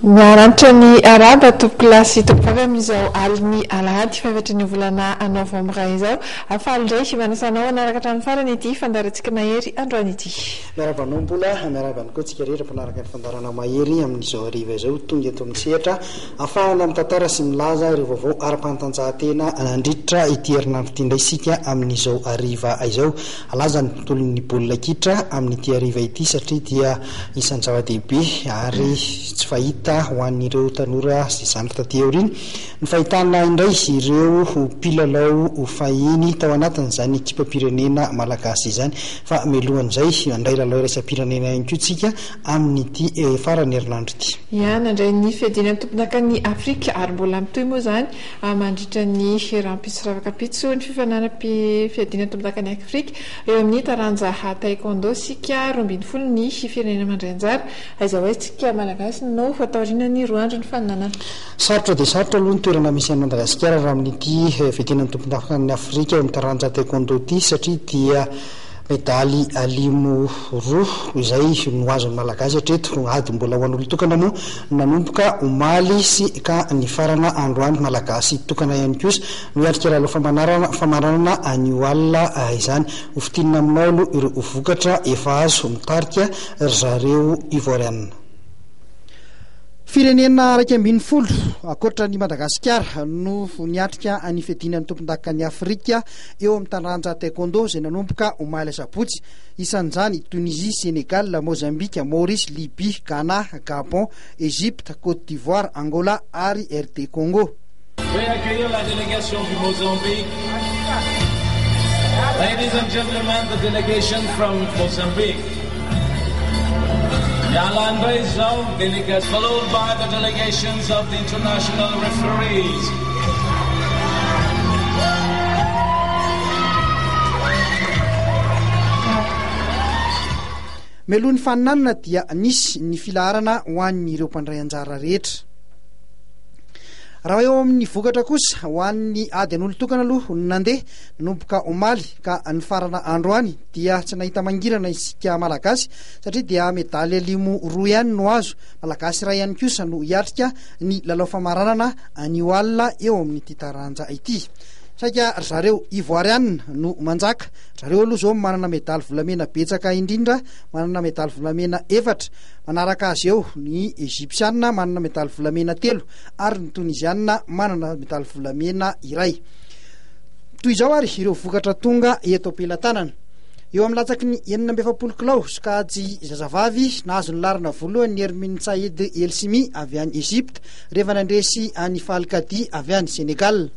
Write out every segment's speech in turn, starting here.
Miaranitra ny araba tompoko lasy tompoko amin'izao aliny alahady fahavatra ny volana novambra izao. Afaly indray manasanao anaraka hatramin'ny farany ity fandarantsika mahery androany ity. Miaraba nombola miaraba ny koa tsika rehetra mpanaraka ny fandarana mahery amin'izao hariva izao tonga eto amin'ny sehatra afahana mitantara sy milaza ireo vaovao ara-panatanjahantena nandritra ity herinandro ity indray sika amin'izao hariva izao. Alaza ny tontolon'ny baolina kitra amin'ity hariva ity satria dia isan'ny zava-dehibe ary tsy fahita ho an'ireo tanora sy zandry taty aoriana ny fahitana indray ireo mpilalao fahiny tao anatin'izany ekipam-pirenena malagasy izany fa mialohan'izay andray lalao iraisam-pirenena ihany koa tsika amin'ity farany herinandro ity. Ia, nandray ny fiadiana tomponaka ny Afrika ary mbola mitohy moa izany mandritra ny rampisy ravakapitso ny fifanana fiadiana tomponaka ny Afrika eo amin'ny taranja taekwondo sika 20 ny firenena mandray anjara aiza hoe tsika malagasy no fataoriana ny roa andro ny fananana. Sarotra dia sarotra aloha ny toerana misy an'i Madagasikara raha amin'ity fiadiana tomponaka ny Afrika eo amin'ny taranja taekwondo ity satria dia medaly alimo roa izay no azon'ny malagasy hatreto ady mbola ho an'olo tokana moa nanomboka omaly sy ka ny farana androany malagasy tokana ihany kosa miarika lalao famaranana anio alina izany hofitinina aminao ireo vokatra efa azo mitarika zareo ivoiriana. Firenena 140 akoatra ny Madagasikara no niatrika any fiadiana ny tompon-daka ny Afrika eo amin'ny taranja taekwondo izay nanomboka omaly sabotsy isan'izany Tunisie, Sénégal, Mozambique, Maurice, Libye, Ghana, Gabon, Égypte, Côte d'Ivoire, Angola ary RD Congo. Veuillez accueillir la délégation du Mozambique. Ladies and gentlemen, the delegation from Mozambique. Delegates followed by the delegations of the international referees. Melohan'ny faninanana dia nisy ny filaharana ho an'ireo mpandray anjara rehetra. Raha eo amin'ny vokatra kosa ho an'ny ady an'olo tokana aloha nandeha nanomboka omaly ka ny farana androany dia tsy nahita mangirana isika malagasy satria dia medaly alimo roa ihany no azo. Malagasy ray ihany kosa no hiatrika ny lalao famaranana anio alina eo amin'ity taranja ity. Saika zareo ivoiriana no manjaka. Zareo aloha zao manana medaly volamena betsaka indrindra, manana medaly volamena 4. Manaraka azy eo ny Egyptianina manana medaly volamena 3 ary ny Tunisianina manana medaly volamena 1. Toy izao ary ireo vokatra tonga eto am-pelantanana. Eo amin'ny latsaky ny 720 kilao sokajy zazavavy nahazo ny larina voalohany ny Hermine Saïd Elsimi avy any Egypte rehefa nandresy any Falkadi avy any Sénégal.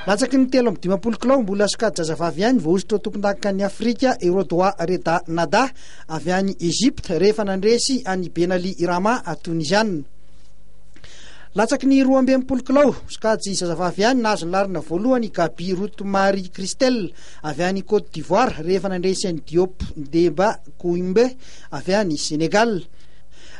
Latsaky ny 320 kilao mbola sokajy zazavavy ihany voaositra tompon-daka ny Afrika Erodoa Reda Nada avy any Egypte rehefa nandresy any Benali Irama Tunisianina. Latsaky ny 12 kilao sokajy zazavavy ihany nahazo ny larina voalohany Gabi Routmari Christelle avy any Côte d'Ivoire rehefa nandresy any Diop Demba Koimbe avy any Sénégal.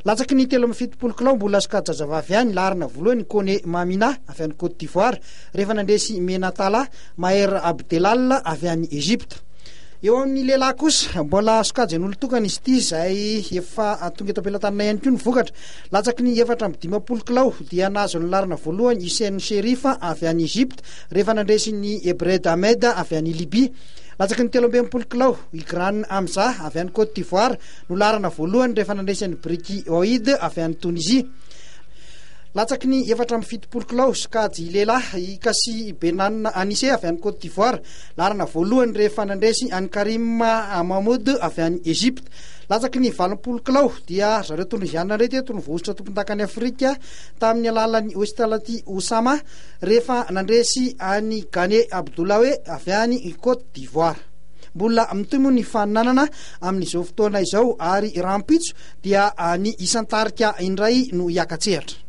Latsaky ny 17 kilao mbola sokajy zazavavy ihany larina voalohany Kone Mamina avy any Côte d'Ivoire rehefa nandresy Menatala Maher Abdelal avy any Egypte. Eo amin'ny lehilahy kosa mbola sokajy an'olo tokana izy ity izay efa tonga eto am-pelantanana ihany koa ny vokatra. Latsaky ny 415 kilao dia nahazo ny larina voalohany Hussein Sherifa avy any Egypte rehefa nandresy ny Ebred Ahmed avy any Libye. Latsaky ny 13 kilao Igran Hamza avy any Côte d'Ivoire no larana voalohany rehefa nandresy ny Briki Oid avy any Tunisie. latsaky ny 770 kilao sy kajy lehilahy ikasy Benin Anise avy any Côte d'Ivoire larana voalohany rehefa nandresy any Karim Mahmoud avy any Egypte. Latsaky ny 20 kilao dia zareo Tonisiana reto eto nivozotra tompontakany Afrika tamin'ny alalan'ny Ouestalati Oussama rehefa nandresy any Gane Abdoulaye avy any Côte d'Ivoire. Mbola mitoy moa ny fananana amin'izao fotoana izao ary rampitso dia ny isan-tarika indray no hiakatsehatra.